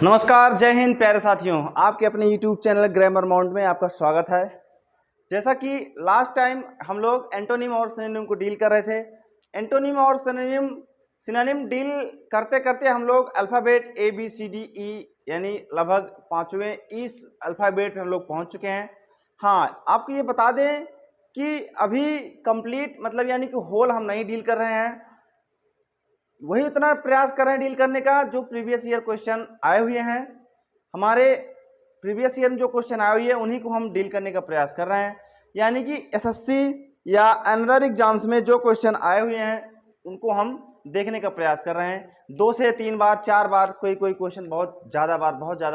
नमस्कार, जय हिंद प्यारे साथियों। आपके अपने YouTube चैनल ग्रामर माउंट में आपका स्वागत है। जैसा कि लास्ट टाइम हम लोग एंटोनिम और सिनोनिम को डील कर रहे थे। एंटोनिम और सिनोनिम डील करते करते हम लोग अल्फ़ाबेट ABCDE यानी लगभग पाँचवें इस अल्फ़ाबेट पे हम लोग पहुंच चुके हैं। हाँ, आपको ये बता दें कि अभी कंप्लीट मतलब यानी कि होल हम नहीं डील कर रहे हैं, वही उतना प्रयास कर रहे हैं डील करने का जो प्रीवियस ईयर क्वेश्चन आए हुए हैं। हमारे प्रीवियस ईयर में जो क्वेश्चन आए हुए हैं उन्हीं को हम डील करने का प्रयास कर रहे हैं। यानी कि एसएससी या अनदर एग्जाम्स में जो क्वेश्चन आए हुए हैं उनको हम देखने का प्रयास कर रहे हैं। 2 से 3 बार 4 बार कोई क्वेश्चन बहुत ज़्यादा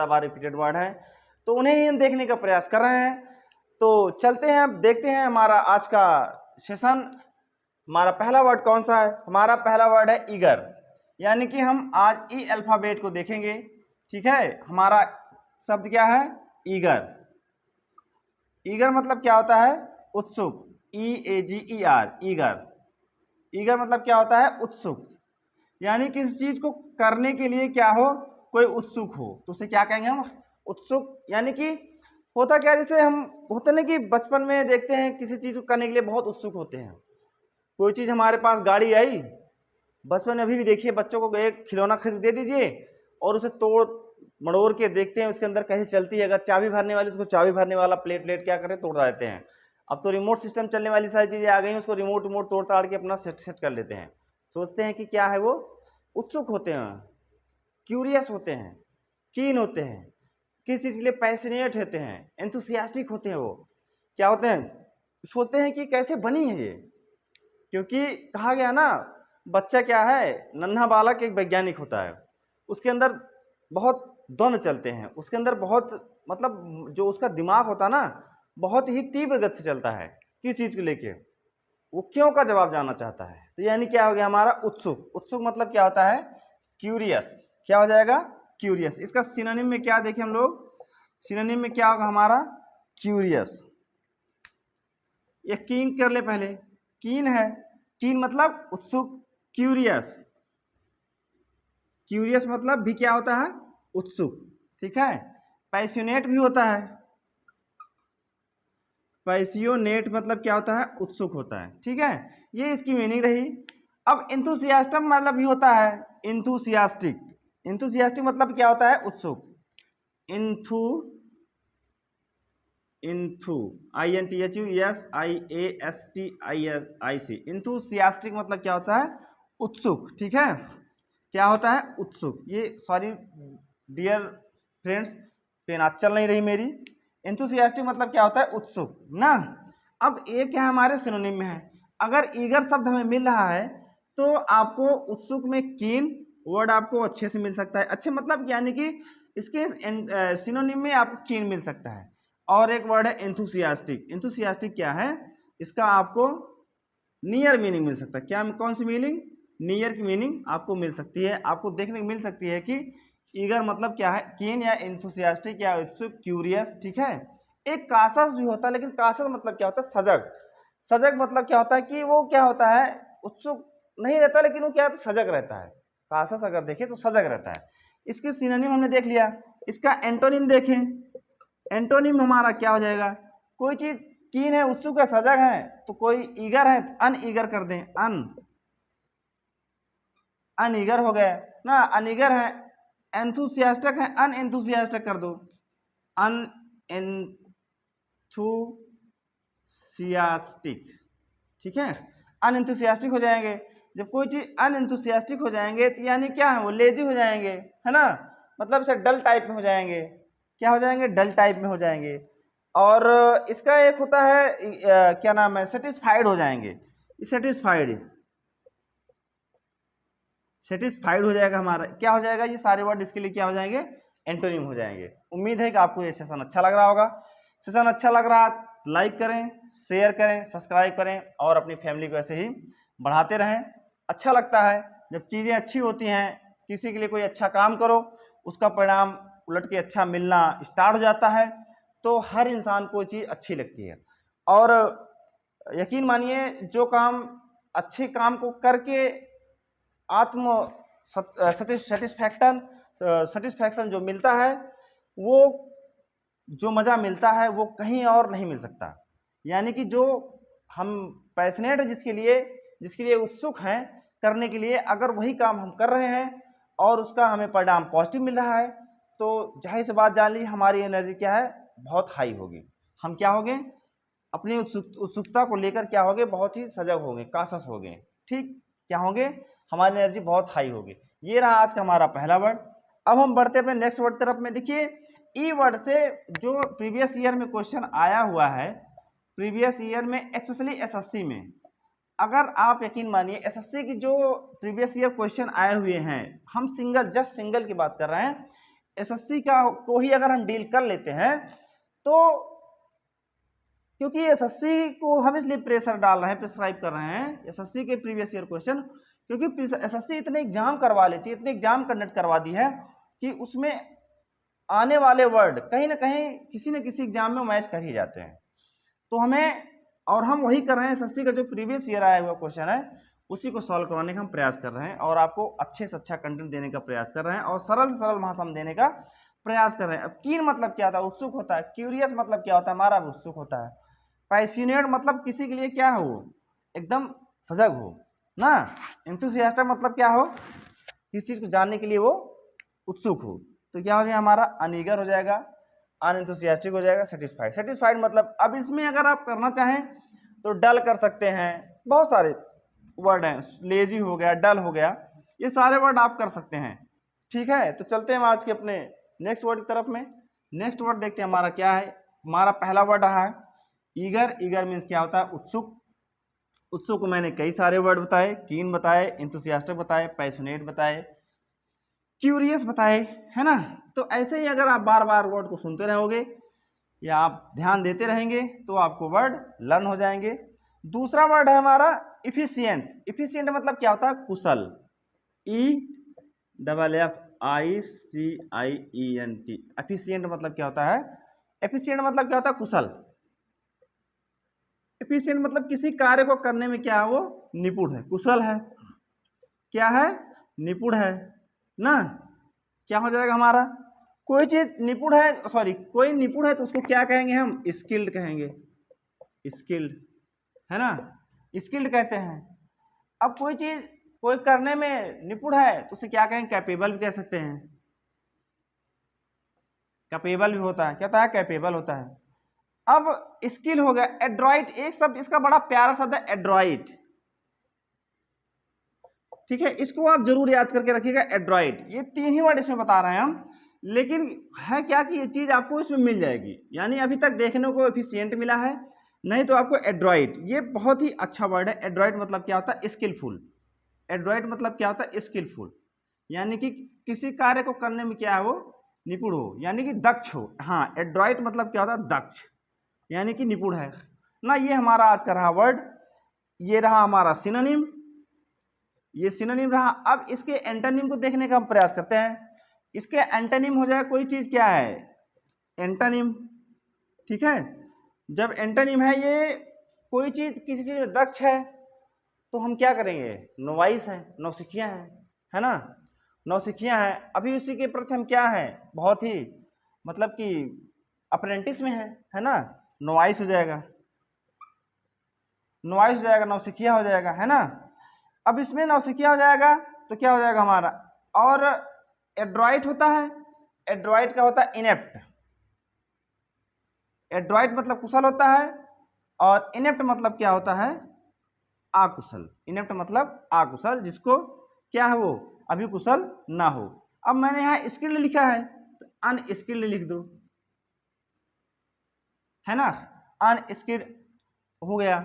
बार रिपीटेड वर्ड है, तो उन्हें ही हम देखने का प्रयास कर रहे हैं। तो चलते हैं, अब देखते हैं हमारा आज का सेशन। हमारा पहला वर्ड कौन सा है? हमारा पहला वर्ड है ईगर, यानी कि हम आज ई अल्फ़ाबेट को देखेंगे। ठीक है, हमारा शब्द क्या है? ईगर। ईगर मतलब क्या होता है? उत्सुक। EAGER, eager. ईगर मतलब क्या होता है? उत्सुक, यानी किसी चीज को करने के लिए क्या हो, कोई उत्सुक हो तो उसे क्या कहेंगे हम? उत्सुक। यानी कि होता क्या, जैसे हम होते ना कि बचपन में देखते हैं किसी चीज को करने के लिए बहुत उत्सुक होते हैं। कोई चीज़ हमारे पास गाड़ी आई, बचपन में अभी भी देखिए बच्चों को एक खिलौना खरीद दे दीजिए और उसे तोड़ मड़ोड़ के देखते हैं उसके अंदर कैसे चलती है। अगर चाबी भरने वाली उसको चाबी भरने वाला प्लेट क्या करें, तोड़ देते हैं। अब तो रिमोट सिस्टम चलने वाली सारी चीज़ें आ गई हैं, उसको रिमोट तोड़ ताड़ के अपना सेट कर लेते हैं। सोचते हैं कि क्या है, वो उत्सुक होते हैं, क्यूरियस होते हैं, कीन होते हैं, किसी चीज़ के लिए पैशनेट होते हैं, एंथुसियास्टिक होते हैं। वो क्या होते हैं? सोचते हैं कि कैसे बनी है ये, क्योंकि कहा गया ना, बच्चा क्या है, नन्हा बालक एक वैज्ञानिक होता है। उसके अंदर बहुत द्वंद्व चलते हैं, उसके अंदर बहुत मतलब जो उसका दिमाग होता है ना, बहुत ही तीव्र गति से चलता है किस चीज़ को लेके, वो क्यों का जवाब जानना चाहता है। तो यानी क्या हो गया हमारा? उत्सुक। उत्सुक मतलब क्या होता है? क्यूरियस। क्या हो जाएगा? क्यूरियस। इसका सिनोनिम में क्या देखें हम लोग? सिनोनिम में क्या होगा हमारा? क्यूरियस। ये कीन कर ले पहले, कीन है, कीन मतलब उत्सुक, क्यूरियस। क्यूरियस मतलब भी क्या होता है? उत्सुक। ठीक है, पैशनेट भी होता है। पैशनेट मतलब क्या होता है? उत्सुक होता है। ठीक है, ये इसकी मीनिंग रही। अब इंथुसियास्टम मतलब भी होता है, इंथुसियास्टिक। इंथुसियास्टिक मतलब क्या होता है? उत्सुक। इंथु INTHUSIASTIC। इंथुसियास्टिक मतलब क्या होता है? उत्सुक। ठीक है, क्या होता है? उत्सुक। ये सॉरी डियर फ्रेंड्स, पेन आज चल नहीं रही मेरी। इंथुसियास्टिक मतलब क्या होता है? उत्सुक ना। अब ये क्या हमारे सिनोनिम में है। अगर ईगर शब्द हमें मिल रहा है तो आपको उत्सुक में कीन वर्ड आपको अच्छे से मिल सकता है। अच्छे मतलब यानी कि इसके सिनोनिम में आपको कीन मिल सकता है। और एक वर्ड है एंथुसियास्टिक। एंथुसियास्टिक क्या है? इसका आपको नियर मीनिंग मिल सकता है। क्या, कौन सी मीनिंग? नियर की मीनिंग आपको मिल सकती है, आपको देखने को मिल सकती है कि ईगर मतलब क्या है? कीन या एंथुसियास्टिक या उत्सुक, क्यूरियस। ठीक है, एक कासस भी होता है, लेकिन कासस मतलब क्या होता है? सजग। सजग मतलब क्या होता है कि वो क्या होता है? उत्सुक नहीं रहता, लेकिन वो क्या है? तो सजग रहता है। कासस अगर देखें तो सजग रहता है। इसके सिनोनिम हमने देख लिया, इसका एंटोनिम देखें। एंटोनिम हमारा क्या हो जाएगा? कोई चीज कीन है, उत्सुक है, सजग है, तो कोई ईगर है अनईगर कर दें, अनईगर हो गया ना। अनईगर है, एंथुसियास्टिक है, अनएंथुसियास्टिक कर दो, अनएंथुसियास्टिक। ठीक है, अनएंथुसियास्टिक हो जाएंगे। जब कोई चीज अनएंथुसियास्टिक हो जाएंगे तो यानी क्या है? वो लेजी हो जाएंगे, है ना। मतलब से डल टाइप में हो जाएंगे। क्या हो जाएंगे? डल टाइप में हो जाएंगे। और इसका एक होता है क्या नाम है? सेटिस्फाइड हो जाएंगे। सेटिस्फाइड हो जाएगा हमारा। क्या हो जाएगा? ये सारे वर्ड इसके लिए क्या हो जाएंगे? एंटोनिम हो जाएंगे। उम्मीद है कि आपको ये सेशन अच्छा लग रहा होगा। सेशन अच्छा लग रहा लाइक करें, शेयर करें, सब्सक्राइब करें और अपनी फैमिली को ऐसे ही बढ़ाते रहें। अच्छा लगता है जब चीज़ें अच्छी होती हैं, किसी के लिए कोई अच्छा काम करो, उसका परिणाम उलट के अच्छा मिलना स्टार्ट हो जाता है, तो हर इंसान को चीज़ अच्छी लगती है। और यकीन मानिए, जो काम अच्छे काम को करके आत्म सेटिस्फैक्शन सेटिस्फैक्शन जो मिलता है, वो जो मज़ा मिलता है वो कहीं और नहीं मिल सकता। यानी कि जो हम पैशनेट है जिसके लिए उत्सुक हैं करने के लिए, अगर वही काम हम कर रहे हैं और उसका हमें परिणाम पॉजिटिव मिल रहा है, तो जाहिर सी बात जान ली हमारी एनर्जी क्या है, बहुत हाई होगी। हम क्या होंगे, अपनी उत्सुकता को लेकर क्या होंगे, बहुत ही सजग होंगे, काशस होंगे। ठीक, क्या होंगे, हमारी एनर्जी बहुत हाई होगी। ये रहा आज का हमारा पहला वर्ड। अब हम बढ़ते अपने नेक्स्ट वर्ड तरफ में। देखिए, ई वर्ड से जो प्रीवियस ईयर में क्वेश्चन आया हुआ है, प्रीवियस ईयर में स्पेशली एसएससी में, अगर आप यकीन मानिए एसएससी की जो प्रीवियस ईयर क्वेश्चन आए हुए हैं, हम जस्ट सिंगल की बात कर रहे हैं, एसएससी का को ही अगर हम डील कर लेते हैं, तो क्योंकि एसएससी को हम इसलिए प्रेशर डाल रहे हैं, प्रिस्क्राइब कर रहे हैं एसएससी के प्रीवियस ईयर क्वेश्चन, क्योंकि एसएससी इतने एग्जाम करवा लेती है, इतने एग्जाम कंडक्ट करवा दी है कि उसमें आने वाले वर्ड कहीं ना कहीं किसी न किसी एग्जाम में मैच कर ही जाते हैं। तो हमें, और हम वही कर रहे हैं, एसएससी का जो प्रीवियस ईयर आया हुआ क्वेश्चन है उसी को सॉल्व करवाने का हम प्रयास कर रहे हैं, और आपको अच्छे से अच्छा कंटेंट देने का प्रयास कर रहे हैं, और सरल से सरल भाषा में देने का प्रयास कर रहे हैं। अब कीन मतलब क्या होता है, उत्सुक होता है। क्यूरियस मतलब क्या होता है, हमारा भी उत्सुक होता है। पैशनेट मतलब किसी के लिए क्या हो, एकदम सजग हो ना। एंथुसियास्टिक मतलब क्या हो, किसी चीज़ को जानने के लिए वो उत्सुक हो। तो क्या हो जाएगा हमारा, अनईगर हो जाएगा, अनएंथुसियास्टिक हो जाएगा, सेटिस्फाइड। सेटिस्फाइड मतलब, अब इसमें अगर आप करना चाहें तो डल कर सकते हैं, बहुत सारे वर्ड हैं, लेजी हो गया, डल हो गया, ये सारे वर्ड आप कर सकते हैं। ठीक है, तो चलते हैं आज के अपने नेक्स्ट वर्ड की तरफ में। नेक्स्ट वर्ड देखते हैं हमारा क्या है। हमारा पहला वर्ड रहा है ईगर। ईगर मीन्स क्या होता है, उत्सुक। उत्सुक को मैंने कई सारे वर्ड बताए, कीन बताए, एंथुसियास्टिक बताए, पैशनेट बताए, क्यूरियस बताए, है ना। तो ऐसे ही अगर आप बार बार वर्ड को सुनते रहोगे या आप ध्यान देते रहेंगे तो आपको वर्ड लर्न हो जाएंगे। दूसरा वर्ड है हमारा इफिशिएंट। इफिशिएंट मतलब क्या होता है, कुशल। EFFICIENT। एफिशिएंट मतलब क्या होता है, एफिशिएंट मतलब क्या होता है, कुशल। एफिशिएंट मतलब किसी कार्य को करने में क्या है, वो निपुण है, कुशल है, क्या है, निपुण है ना। क्या हो जाएगा हमारा, कोई चीज निपुण है, सॉरी कोई निपुण है तो उसको क्या कहेंगे हम, स्किल्ड कहेंगे। स्किल्ड है ना, स्किल्ड कहते हैं। अब कोई चीज कोई करने में निपुण है तो उसे क्या कहेंगे, कैपेबल भी कह सकते हैं। कैपेबल भी होता है, क्या होता है, कैपेबल होता है। अब स्किल हो गया। एड्रॉइट, एक शब्द इसका बड़ा प्यारा शब्द है, एड्रॉइट। ठीक है, इसको आप जरूर याद करके रखिएगा, एड्रॉइट। ये तीन ही वर्ड इसमें बता रहे हैं हम, लेकिन है क्या कि ये चीज आपको इसमें मिल जाएगी। यानी अभी तक देखने को एफिशिएंट मिला है, नहीं तो आपको एड्रॉइट, ये बहुत ही अच्छा वर्ड है। एड्रॉइट मतलब क्या होता है, स्किलफुल। एड्रॉइट मतलब क्या होता है, स्किलफुल, यानी कि किसी कार्य को करने में क्या है, वो निपुण हो, यानी कि दक्ष हो। हाँ, एड्रॉइट मतलब क्या होता है, दक्ष, यानी कि निपुण है ना। ये हमारा आज का रहा वर्ड। ये रहा हमारा सिनोनिम, ये सिनोनिम रहा। अब इसके एंटोनिम को देखने का हम प्रयास करते हैं। इसके एंटोनिम हो जाए कोई चीज, क्या है, एंटोनिम। ठीक है, जब एंटोनिम है ये कोई चीज किसी चीज में दक्ष है तो हम क्या करेंगे, नोवाइस है, नौसिखिया है ना, नौसिखिया है। अभी उसी के प्रति हम क्या है, बहुत ही मतलब कि अप्रेंटिस में है ना, नोवाइस हो जाएगा, नोवाइस हो जाएगा, नौसिखिया हो जाएगा, है ना। अब इसमें नौसिखिया हो जाएगा तो क्या हो जाएगा हमारा, और एड्रॉइट होता है, एड्रॉइट का होता है इनेप्ट। एड्रॉइट मतलब कुशल होता है, और इनेप्ट मतलब क्या होता है, आकुशल। इनेप्ट मतलब आकुशल, जिसको क्या है, वो अभी कुशल ना हो। अब मैंने यहाँ स्किल्ड लिखा है तो अनस्किल्ड लिख दो, है ना, अनस्किल्ड हो गया।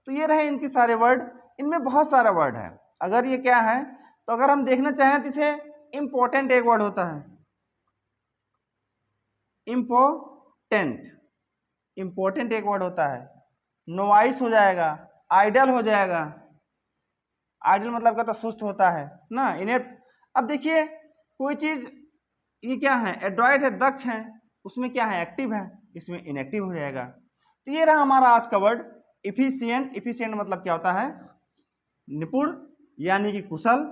तो ये रहे इनके सारे वर्ड। इनमें बहुत सारा वर्ड है। अगर ये क्या है, तो अगर हम देखना चाहें तो इसे इंपॉर्टेंट एक वर्ड होता है, इंपॉर्टेंट, इंपॉर्टेंट एक वर्ड होता है। नोवाइस हो जाएगा, आइडल हो जाएगा। आइडल मतलब क्या, तो सुस्त होता है ना, इनेप्ट। अब देखिए कोई चीज, ये क्या है, एड्रॉइट है, दक्ष है, उसमें क्या है, एक्टिव है, इसमें इनएक्टिव हो जाएगा। तो ये रहा हमारा आज का वर्ड इफिशिएंट। इफिशिएंट मतलब क्या होता है, निपुण, यानी कि कुशल।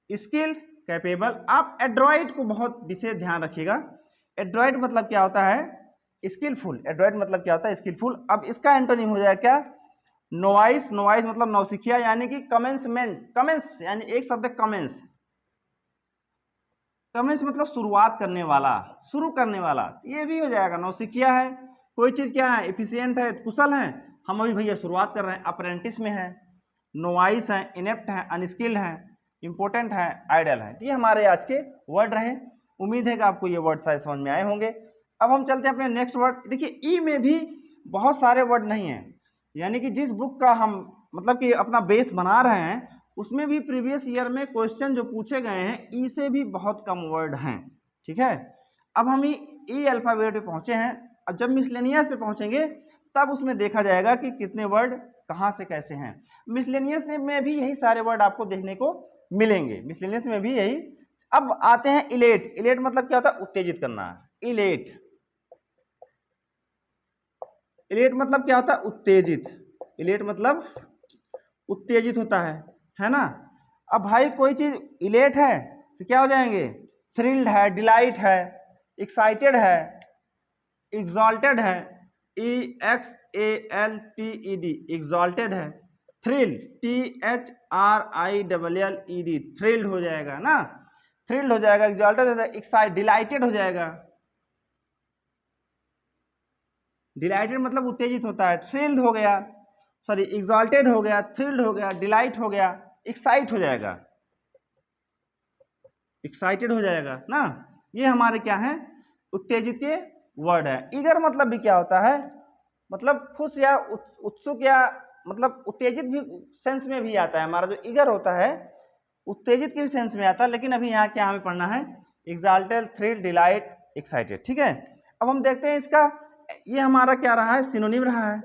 Skilled capable. आप एड्रॉइड को बहुत विशेष ध्यान रखिएगा। एड्रॉइड मतलब क्या होता है? स्किलफुल। एड्रॉइड मतलब क्या होता है? स्किलफुल। अब इसका एंटोनिम हो जाएगा क्या? नोवाइस। नोवाइस मतलब नौसिखिया, यानी कि कमेंसमेंट। कमेंस यानी एक शब्द कमेंस। कमेंस मतलब शुरुआत करने वाला, शुरू करने वाला, ये भी हो जाएगा। नौसिखिया है, कोई चीज़ क्या है? एफिशिएंट है, कुशल है। हम अभी भैया शुरुआत कर रहे हैं, अप्रेंटिस में है। नोवाइस है, इनेप्ट है, अनस्किल्ड है, इंपॉर्टेंट है, आइडल है। ये हमारे आज के वर्ड रहे। उम्मीद है कि आपको ये वर्ड शायद समझ में आए होंगे। अब हम चलते हैं अपने नेक्स्ट वर्ड। देखिए ई में भी बहुत सारे वर्ड नहीं हैं, यानी कि जिस बुक का हम मतलब कि अपना बेस बना रहे हैं उसमें भी प्रीवियस ईयर में क्वेश्चन जो पूछे गए हैं ई से भी बहुत कम वर्ड हैं। ठीक है, अब हम ई अल्फाबेट पे पहुंचे हैं। अब जब मिसलेनियस पे पहुंचेंगे तब उसमें देखा जाएगा कि कितने वर्ड कहाँ से कैसे हैं। मिसलेनियस में भी यही सारे वर्ड आपको देखने को मिलेंगे। मिसलेनियस में भी यही। अब आते हैं इलेट। इलेट मतलब क्या होता है? उत्तेजित करना। इलेट, इलेट मतलब क्या होता है? उत्तेजित। इलेट मतलब उत्तेजित होता है ना। अब भाई कोई चीज इलेट है तो क्या हो जाएंगे? थ्रिल्ड है, डिलाइट है, एक्साइटेड है, एग्जॉल्टेड है। EXALTED, एग्जॉल्टेड है। थ्रिल्ड, THRILLED, थ्रिल्ड हो जाएगा ना। थ्रिल्ड हो जाएगा, एग्जॉल्टेड हो जाएगा, एक्साइट, डिलाइटेड हो जाएगा। डिलाइटेड मतलब उत्तेजित होता है। थ्रिल्ड हो गया, सॉरी एग्जॉल्टेड हो गया, थ्रिल्ड हो गया, डिलाइट हो गया, एक्साइट हो जाएगा, एक्साइटेड हो जाएगा ना। ये हमारे क्या है? उत्तेजित के वर्ड है। ईगर मतलब भी क्या होता है? मतलब खुश या उत्सुक, या मतलब उत्तेजित भी सेंस में भी आता है। हमारा जो ईगर होता है उत्तेजित के भी सेंस में आता है, लेकिन अभी यहाँ क्या हमें पढ़ना है? Exalted, thrill, delight, excited. ठीक है, अब हम देखते हैं इसका, ये हमारा क्या रहा है? सिनोनिम रहा है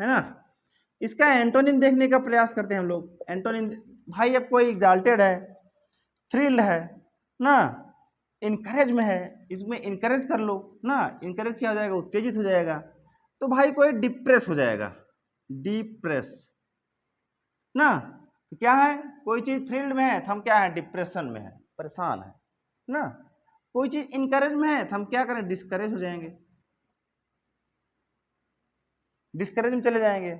ना। इसका एंटोनिम देखने का प्रयास करते हैं हम लोग। एंटोनिम भाई, अब कोई एक्साल्टेड है, थ्रिल है ना, इनकरेज में है, इसमें इनकरेज कर लो ना। इनकरेज क्या हो जाएगा? उत्तेजित हो जाएगा। तो भाई कोई डिप्रेस हो जाएगा, डिप्रेस ना। तो क्या है? कोई चीज थ्रिल्ड में है तो हम क्या है? डिप्रेशन में है, परेशान है ना। कोई चीज इनकरेज में है तो हम क्या करें? डिस्करेज हो जाएंगे, डिस्करेज में चले जाएंगे।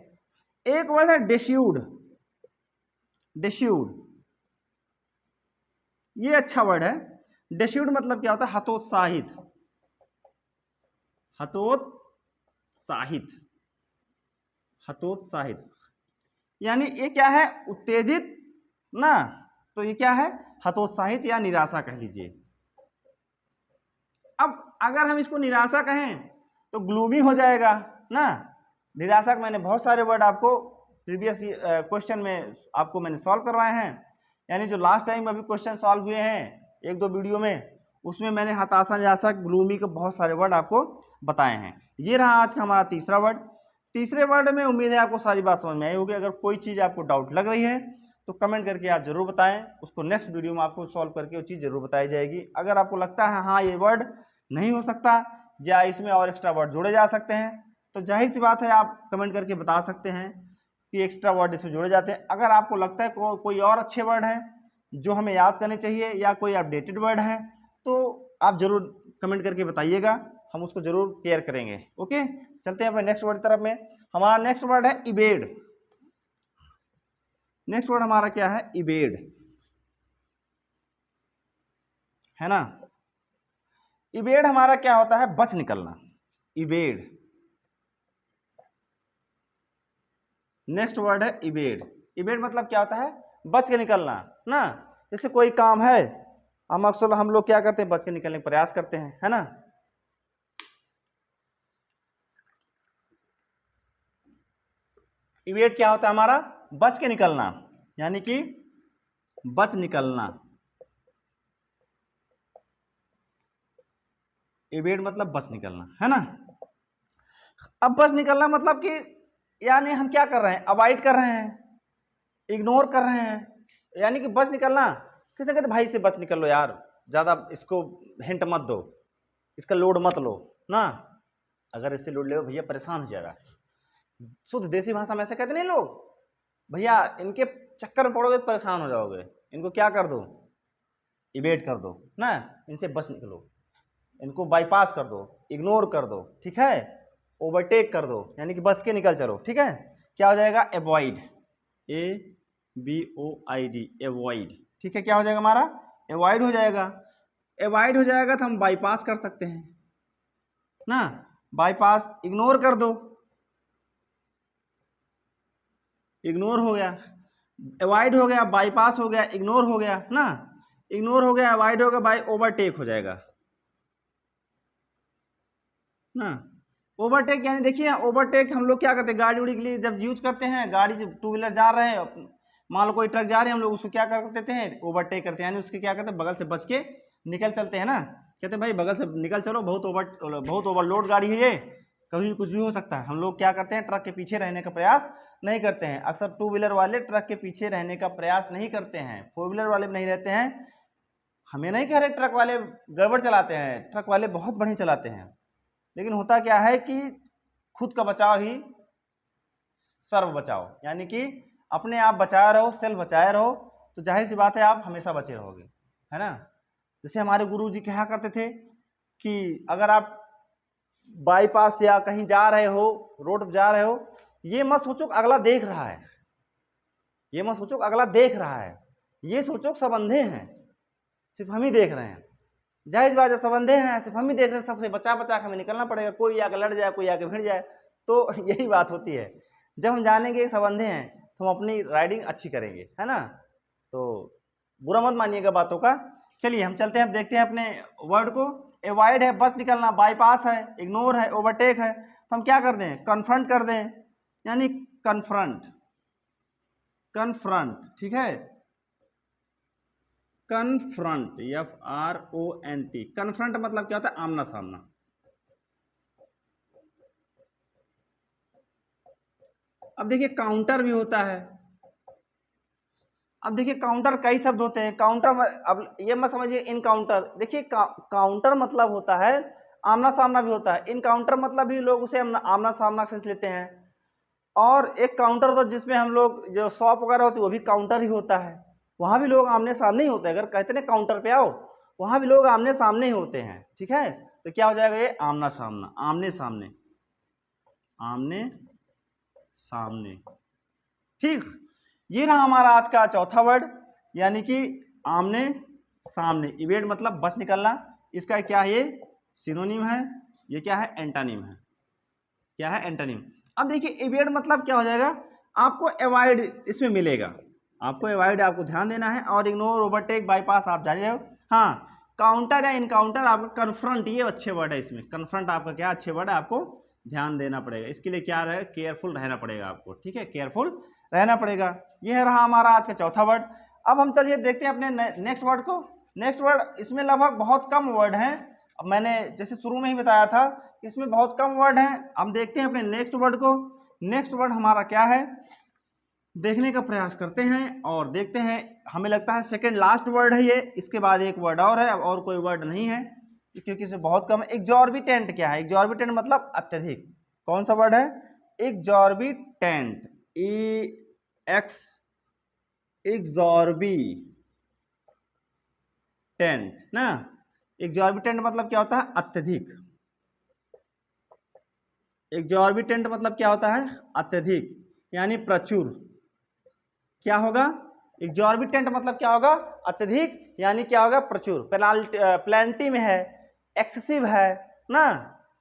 एक वर्ड है डिस्यूड। डिस्यूड, ये अच्छा वर्ड है। डिस्यूड मतलब क्या होता है? हतोत्साहित। हतोत्साहित, हतोत्साहित, यानी ये क्या है? उत्तेजित ना। तो ये क्या है? हतोत्साहित या निराशा कह लीजिए। अब अगर हम इसको निराशा कहें तो ग्लूमी हो जाएगा ना। निराशा का मैंने बहुत सारे वर्ड आपको प्रीवियस क्वेश्चन में आपको मैंने सॉल्व करवाए हैं, यानी जो लास्ट टाइम अभी क्वेश्चन सॉल्व हुए हैं एक दो वीडियो में, उसमें मैंने हताशा, निराशा, ग्लूमी के बहुत सारे वर्ड आपको बताए हैं। ये रहा आज का हमारा तीसरा वर्ड। तीसरे वर्ड में उम्मीद है आपको सारी बात समझ में आई होगी। अगर कोई चीज़ आपको डाउट लग रही है तो कमेंट करके आप जरूर बताएं, उसको नेक्स्ट वीडियो में आपको सॉल्व करके वो चीज़ जरूर बताई जाएगी। अगर आपको लगता है हाँ ये वर्ड नहीं हो सकता या इसमें और एक्स्ट्रा वर्ड जोड़े जा सकते हैं, तो जाहिर सी बात है आप कमेंट करके बता सकते हैं कि एक्स्ट्रा वर्ड इसमें जोड़े जाते हैं। अगर आपको लगता है कोई और अच्छे वर्ड हैं जो हमें याद करने चाहिए या कोई अपडेटेड वर्ड है तो आप जरूर कमेंट करके बताइएगा, हम उसको जरूर केयर करेंगे। ओके, चलते हैं अपने नेक्स्ट वर्ड की तरफ में। हमारा नेक्स्ट वर्ड है इवेड। नेक्स्ट वर्ड हमारा क्या है? इवेड, है ना। इवेड हमारा क्या होता है? बच निकलना। इवेड, नेक्स्ट वर्ड है इवेड। इवेड मतलब क्या होता है? बच के निकलना ना। जैसे कोई काम है, हम अक्सर हम लोग क्या करते हैं? बच के निकलने का प्रयास करते हैं, है ना। इवेड क्या होता है हमारा? बच के निकलना, यानी कि बच निकलना। इवेड मतलब बच निकलना, है ना। अब बच निकलना मतलब कि यानी हम क्या कर रहे हैं? अवॉइड कर रहे हैं, इग्नोर कर रहे हैं, यानी कि बच निकलना। किसी कहते भाई से बच निकल लो यार, ज़्यादा इसको हिंट मत दो, इसका लोड मत लो ना। अगर इससे लोड ले भैया परेशान हो जाएगा। शुद्ध देसी भाषा में ऐसे कहते नहीं लोग, भैया इनके चक्कर में पड़ोगे तो परेशान हो जाओगे, इनको क्या कर दो, इवेट कर दो ना, इनसे बच निकलो, इनको बाईपास कर दो, इग्नोर कर दो, ठीक है, ओवरटेक कर दो, यानी कि बच के निकल चलो, ठीक है। क्या हो जाएगा, एवॉइड, AVOID, एवॉइड, ठीक है। क्या हो जाएगा हमारा, एवॉइड हो जाएगा। एवॉइड हो जाएगा तो हम बाईपास कर सकते हैं ना, बाईपास, इग्नोर कर दो, इग्नोर हो गया, अवॉइड हो गया, बाईपास हो गया, इग्नोर हो गया ना, इग्नोर हो गया, अवॉइड हो गया, बाई ओवरटेक हो जाएगा ना। ओवरटेक यानी देखिए, ओवरटेक हम लोग क्या करते हैं, गाड़ी उड़ी के लिए जब यूज करते हैं, गाड़ी जब टू व्हीलर जा रहे हैं, मान लो कोई ट्रक जा रहे हैं, हम लोग उसको क्या कर देते हैं, ओवरटेक करते हैं, यानी उसके क्या करते हैं, बगल से बच के निकल चलते हैं ना, कहते हैं भाई बगल से निकल चलो, बहुत ओवरलोड गाड़ी है ये, कभी कुछ भी हो सकता है। हम लोग क्या करते हैं, ट्रक के पीछे रहने का प्रयास नहीं करते हैं। अक्सर टू व्हीलर वाले ट्रक के पीछे रहने का प्रयास नहीं करते हैं, फोर व्हीलर वाले भी नहीं रहते हैं। हमें नहीं कह रहे ट्रक वाले गड़बड़ चलाते हैं, ट्रक वाले बहुत बढ़िया चलाते हैं, लेकिन होता क्या है कि खुद का बचाव ही सर्व बचाओ, यानी कि अपने आप बचाए रहो, सेल्फ बचाए रहो, तो जाहिर सी बात है आप हमेशा बचे रहोगे, है ना। जैसे हमारे गुरुजी कहा करते थे कि अगर आप बाईपास या कहीं जा रहे हो, रोड पर जा रहे हो, ये मत सोचो अगला देख रहा है, ये मत सोचो अगला देख रहा है, ये सोचो सब अंधे हैं, सिर्फ हम ही देख रहे हैं। जाहिर बात है सब अंधे हैं, सिर्फ हम ही देख रहे हैं, सबसे बचा बचा के हमें निकलना पड़ेगा, कोई आके लड़ जाए, कोई आके भिड़ जाए, तो यही बात होती है। जब हम जानेंगे सब अंधे हैं तो हम अपनी राइडिंग अच्छी करेंगे, है ना। तो बुरा मत मानिएगा बातों का। चलिए हम चलते हैं, अब देखते हैं अपने वर्ड को। अवॉइड है बच निकलना, बाईपास है, इग्नोर है, ओवरटेक है, तो हम क्या कर दें, कन्फ्रंट कर दें, यानी कन्फ्रंट, कन्फ्रंट, ठीक है, कन्फ्रंट, FRONT, कन्फ्रंट मतलब क्या होता है, आमना सामना। अब देखिए काउंटर भी होता है, अब देखिए काउंटर कई शब्द होते हैं, काउंटर, अब ये मत समझिए इनकाउंटर, देखिए काउंटर मतलब होता है आमना सामना भी होता है, इनकाउंटर मतलब भी लोग उसे आमना सामना से लेते हैं। और एक काउंटर तो जिसमें हम लोग जो शॉप वगैरह होती है वो भी काउंटर ही होता है, वहाँ भी लोग आमने सामने ही होते हैं। अगर कहते हैं काउंटर पे आओ, वहाँ भी लोग आमने सामने ही होते हैं, ठीक है। तो क्या हो जाएगा ये, आमना सामना, आमने सामने, आमने सामने, ठीक। ये रहा हमारा आज का चौथा वर्ड, यानी कि आमने सामने। इवेड मतलब बच निकलना, इसका क्या है, ये सिनोनिम है, ये क्या है, एंटोनिम है, क्या है, एंटोनिम। अब देखिए इवेड मतलब क्या हो जाएगा, आपको अवॉइड इसमें मिलेगा, आपको अवॉइड, आपको ध्यान देना है, और इग्नोर, ओवरटेक, बाईपास आप जारी रहो। हाँ, काउंटर या इनकाउंटर, आपका कन्फ्रंट, ये अच्छे वर्ड है, इसमें कन्फ्रंट आपका क्या अच्छे वर्ड है, आपको ध्यान देना पड़ेगा, इसके लिए क्या रहे, केयरफुल रहना पड़ेगा आपको, ठीक है, केयरफुल रहना पड़ेगा। यह रहा हमारा आज का चौथा वर्ड। अब हम चलिए देखते हैं अपने नेक्स्ट वर्ड को। नेक्स्ट वर्ड, इसमें लगभग बहुत कम वर्ड हैं, अब मैंने जैसे शुरू में ही बताया था, इसमें बहुत कम वर्ड हैं। हम देखते हैं अपने नेक्स्ट वर्ड को। नेक्स्ट वर्ड हमारा क्या है, देखने का प्रयास करते हैं और देखते हैं। हमें लगता है सेकंड लास्ट वर्ड है ये, इसके बाद एक वर्ड और है, और कोई वर्ड नहीं है क्योंकि इसमें बहुत कम है। एग्जॉर्बिटेंट क्या है, एग्जॉर्बिटेंट मतलब अत्यधिक। कौन सा वर्ड है, एग्जॉर्बिटेंट, एग्जॉर्बिटेंट ना। एग्जॉर्बिटेंट मतलब क्या होता है, अत्यधिक। एग्जॉर्बिटेंट मतलब क्या होता है, अत्यधिक, यानी प्रचुर। क्या होगा, एग्जॉर्बिटेंट मतलब क्या होगा, अत्यधिक, यानी क्या होगा, प्रचुर। प्लेंटी में है, एक्सेसिव है ना,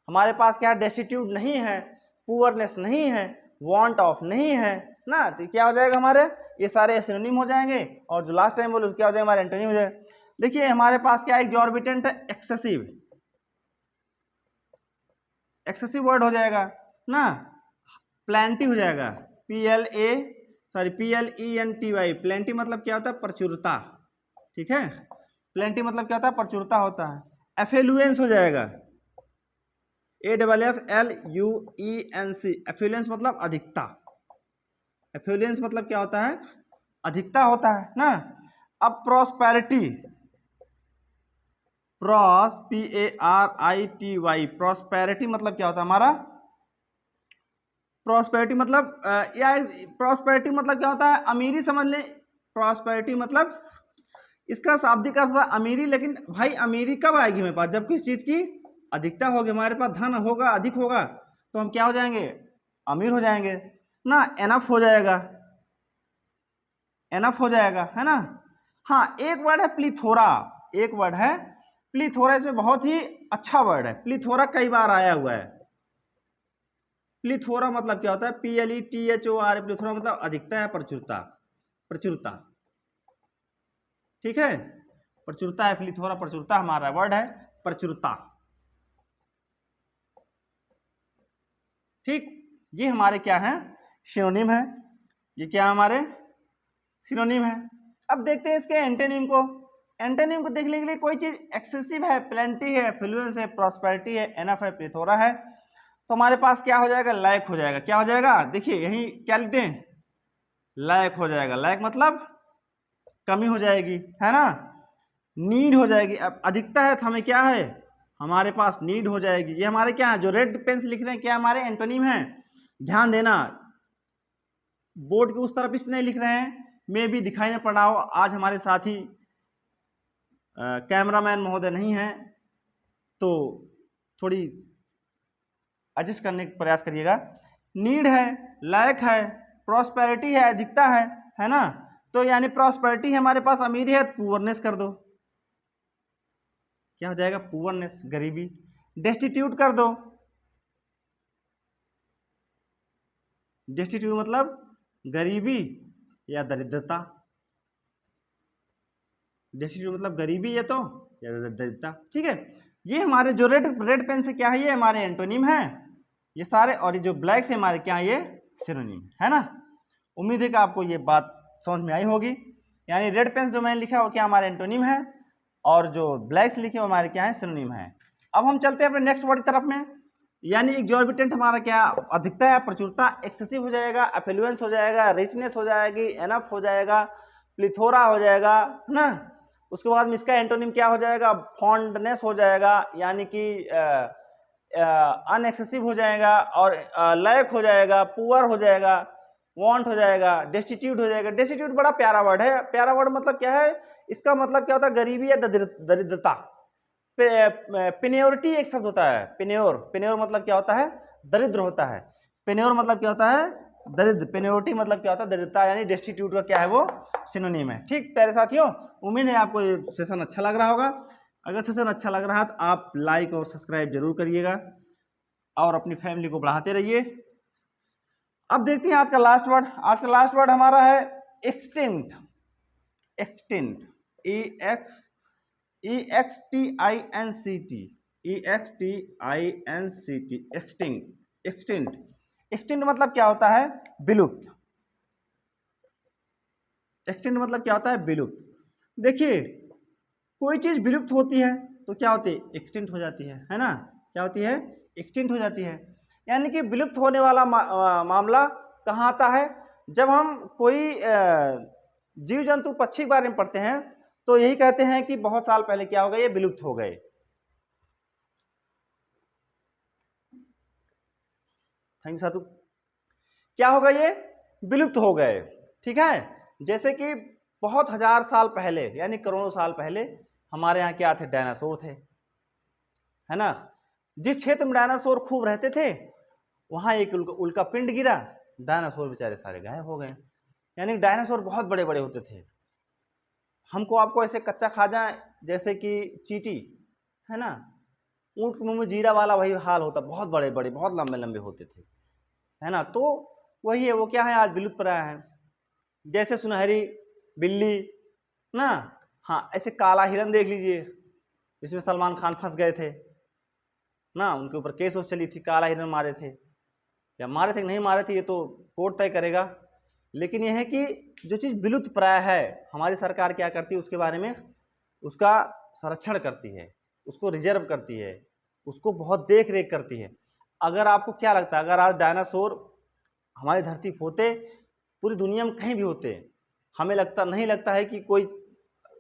हमारे पास क्या है, डेस्टिट्यूट नहीं है, पुअरनेस नहीं है, वांट ऑफ नहीं है ना। तो क्या हो जाएगा हमारे, ये सारे सिनोनिम हो जाएंगे, और जो लास्ट टाइम बोले क्या हो जाएगा, हमारे एंटोनिम हो जाएगा। देखिए हमारे पास क्या है, एग्जॉर्बिटेंट है, एक्सेसिव, एक्सेसिव वर्ड हो जाएगा ना। प्लेंटी हो जाएगा, PLENTY, प्लेंटी मतलब क्या होता है, प्रचुरता, ठीक है, प्लेंटी मतलब क्या होता है, प्रचुरता होता है। एफिलुएंस हो जाएगा, AFFLUENC, एफिलुएंस मतलब अधिकता। एफिलुएंस मतलब क्या होता है, अधिकता होता है ना। अब प्रॉस्पेरिटी, PARITY, प्रॉस्पेरिटी मतलब क्या होता है हमारा, प्रॉस्पेरिटी मतलब या प्रॉस्पेरिटी मतलब क्या होता है, अमीरी समझ लें। प्रॉस्पेरिटी मतलब इसका शाब्दिक अर्थ था अमीरी, लेकिन भाई अमीरी कब आएगी मेरे पास? जब किसी चीज़ की अधिकता होगी, हमारे पास धन होगा, अधिक होगा, तो हम क्या हो जाएंगे? अमीर हो जाएंगे ना, एनफ हो जाएगा, एनफ हो जाएगा, है ना। हाँ, एक वर्ड है प्लीथोरा, एक वर्ड है प्लीथोरा, इसमें बहुत ही अच्छा वर्ड है प्लीथोरा, कई बार आया हुआ है। प्लीथोरा मतलब क्या होता है? PLETHORA, प्लीथोरा मतलब अधिकता है, प्रचुरता, प्रचुरता, ठीक है, प्रचुरता है प्लीथोरा, प्रचुरता हमारा वर्ड है, प्रचुरता, ठीक। ये हमारे क्या है? सिनोनिम है, ये क्या हमारे सिनोनिम है। अब देखते हैं इसके एंटोनिम को। एंटोनिम को देखने के लिए कोई चीज एक्सेसिव है, प्लेंटी है, फ्लुएंस है, प्रॉस्पेरिटी है, एनफ है, प्लीथोरा है, तो हमारे पास क्या हो जाएगा? लैक हो जाएगा। क्या हो जाएगा? देखिए यही क्या लिखते हैं? लैक हो जाएगा। लैक मतलब कमी हो जाएगी, है ना। नीड हो जाएगी। अब अधिकता है तो हमें क्या है? हमारे पास नीड हो जाएगी। ये हमारे क्या है? जो रेड पेन से लिख रहे हैं क्या हमारे एंटोनिम है? ध्यान देना, बोर्ड के उस तरफ इसलिए नहीं लिख रहे हैं, मैं भी दिखाई न पड़ा हो, आज हमारे साथी कैमरामैन महोदय नहीं है, तो थोड़ी एडजस्ट करने का प्रयास करिएगा। नीड है, लायक है, प्रॉस्पेरिटी है, अधिकता है ना। तो यानी प्रॉस्पेरिटी हमारे पास अमीरी है, पुअरनेस कर दो, क्या हो जाएगा? पुअरनेस, गरीबी। डेस्टिट्यूट कर दो, डेस्टिट्यूट मतलब गरीबी या दरिद्रता, डेस्टिट्यूट मतलब गरीबी या तो या दरिद्रता, ठीक है। ये हमारे जो रेड पेन से क्या है? ये हमारे एंटोनिम है ये सारे, और ये जो ब्लैक से हमारे क्या है? ये सिनोनिम है ना। उम्मीद है कि आपको ये बात समझ में आई होगी। यानी रेड पेन जो मैंने लिखा वो क्या हमारे एंटोनिम है, और जो ब्लैक से लिखे वो हमारे क्या है? सिनोनिम है। अब हम चलते हैं अपने नेक्स्ट वर्ड की तरफ में। यानी एग्जॉर्बिटेंट हमारा क्या? अधिकता है, प्रचुरता, एक्सेसिव हो जाएगा, एफ्लुएंस हो जाएगा, रिचनेस हो जाएगी, एनफ हो जाएगा, प्लीथोरा हो जाएगा, है ना। उसके बाद में इसका एंटोनिम क्या हो जाएगा? फॉन्डनेस हो जाएगा, यानी कि अनएक्सेसिव हो जाएगा, और लैक हो जाएगा, पुअर हो जाएगा, वांट हो जाएगा, डेस्टिट्यूट हो जाएगा। डेस्टिट्यूट बड़ा प्यारा वर्ड है। प्यारा वर्ड मतलब क्या है? इसका मतलब क्या होता है? गरीबी या दरिद्रता। पेन्योरिटी एक शब्द होता है, पेन्योर, पेन्योर मतलब क्या होता है? दरिद्र होता है। पेन्योर मतलब क्या होता है? दरिद्र। पेन्योरिटी मतलब क्या होता है? दरिद्रता। यानी डेस्टिट्यूट का क्या है? वो सिनोनिम है। ठीक प्यारे साथियों, उम्मीद है आपको ये सेशन अच्छा लग रहा होगा। अगर सेशन अच्छा लग रहा है तो आप लाइक और सब्सक्राइब जरूर करिएगा, और अपनी फैमिली को बढ़ाते रहिए। अब देखते हैं आज का लास्ट वर्ड। आज का लास्ट वर्ड हमारा है extinct. Extinct, EXTINCT, extinct. Extinct, extinct मतलब क्या होता है? विलुप्त। एक्सटिंक्ट मतलब क्या होता है? विलुप्त। देखिए कोई चीज विलुप्त होती है तो क्या होती है? एक्सटिंक्ट हो जाती है ना। क्या होती है? एक्सटिंक्ट हो जाती है। यानी कि विलुप्त होने वाला मामला कहाँ आता है? जब हम कोई जीव जंतु पक्षी के बारे में पढ़ते हैं तो यही कहते हैं कि बहुत साल पहले क्या हो गए? ये विलुप्त हो गए। थैंक यू साधु। क्या हो गए? ये विलुप्त हो गए, ठीक है। जैसे कि बहुत हजार साल पहले, यानी करोड़ों साल पहले हमारे यहाँ क्या थे? डायनासोर थे, है ना। जिस क्षेत्र में डायनासोर खूब रहते थे वहां एक उल्का पिंड गिरा, डायनासोर बेचारे सारे गायब हो गए। यानी डायनासोर बहुत बड़े बड़े होते थे। हमको आपको ऐसे कच्चा खा जाए जैसे कि चींटी, है ना, ऊँट के मुंह में जीरा वाला वही हाल होता, बहुत बड़े बड़े, बहुत लंबे लंबे होते थे, है ना। तो वही है, वो क्या है? आज विलुप्त प्राय है। जैसे सुनहरी बिल्ली ना, हाँ, ऐसे काला हिरन देख लीजिए, जिसमें सलमान खान फंस गए थे ना, उनके ऊपर केस उस चली थी, काला हिरन मारे थे, या मारे थे कि नहीं मारे थे ये तो कोर्ट तय करेगा। लेकिन यह है कि जो चीज़ विलुप्त प्राय है, हमारी सरकार क्या करती है? उसके बारे में उसका संरक्षण करती है, उसको रिजर्व करती है, उसको बहुत देख रेख करती है। अगर आपको क्या लगता है, अगर आज डायनासोर हमारी धरती पर होते, पूरी दुनिया में कहीं भी होते, हमें नहीं लगता है कि कोई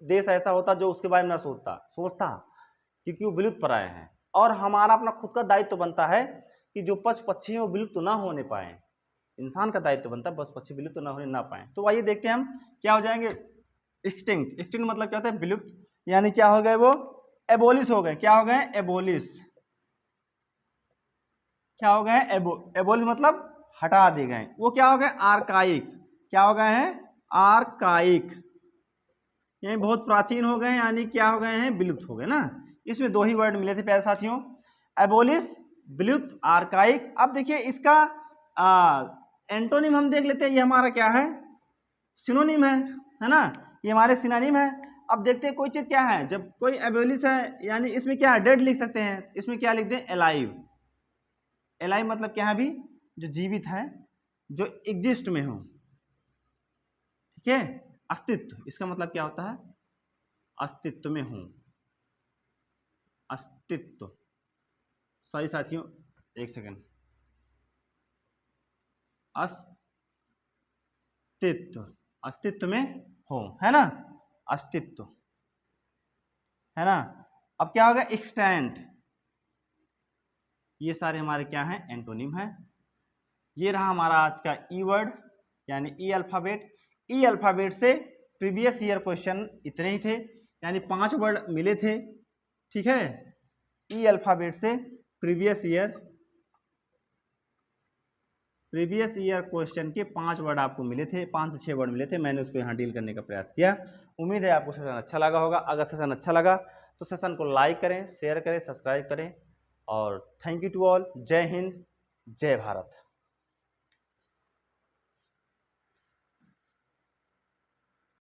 देश ऐसा होता जो उसके बारे में ना सोचता, क्योंकि वो विलुप्त प्राय हैं। और हमारा अपना खुद का दायित्व बनता है कि जो पशु पक्षी हैं वो विलुप्त ना होने पाए। इंसान का दायित्व बनता है पशु पक्षी विलुप्त ना होने ना पाए। तो आइए देखते हैं हम क्या हो जाएंगे। एक्सटिंक्ट, एक्सटिंक्ट मतलब क्या होता है? विलुप्त, यानी क्या हो गए वो? एबोलिश हो गए। क्या हो गए? एबोलिश। क्या हो गए? एबोलिश मतलब हटा दिए गए। वो क्या हो गए? आर्काइक। क्या हो गए हैं? आर्काइक, यानी बहुत प्राचीन हो गए, यानी क्या हो गए हैं? विलुप्त हो गए ना। इसमें दो ही वर्ड मिले थे प्यारे साथियों, एबोलिश, विलुप्त, आर्काइक। अब देखिए इसका एंटोनिम हम देख लेते हैं। ये हमारा क्या है? सिनोनिम है ना, ये हमारे सिनोनिम है। अब देखते हैं कोई चीज़ क्या है। जब कोई एबोलिश है यानी इसमें क्या है? डेड लिख सकते हैं। इसमें क्या लिख दें? एलाइव। एलाइव मतलब क्या है? अभी जो जीवित है, जो एग्जिस्ट में हो, ठीक है। अस्तित्व, इसका मतलब क्या होता है? अस्तित्व में हूं, अस्तित्व। सॉरी साथियों, एक सेकंड। अस्तित्व, अस्तित्व में हो, है ना, अस्तित्व, है ना। अब क्या होगा? एक्सटेंट। ये सारे हमारे क्या हैं? एंटोनिम है। ये रहा हमारा आज का ई वर्ड यानी ई अल्फाबेट। ई अल्फाबेट से प्रीवियस ईयर क्वेश्चन इतने ही थे, यानी 5 वर्ड मिले थे, ठीक है। ई अल्फाबेट से प्रीवियस ईयर क्वेश्चन के 5 वर्ड आपको मिले थे, 5 से 6 वर्ड मिले थे। मैंने उसको यहाँ डील करने का प्रयास किया। उम्मीद है आपको सेशन अच्छा लगा होगा। अगर सेशन अच्छा लगा तो सेशन को लाइक करें, शेयर करें, सब्सक्राइब करें। और थैंक यू टू ऑल। जय हिंद, जय भारत।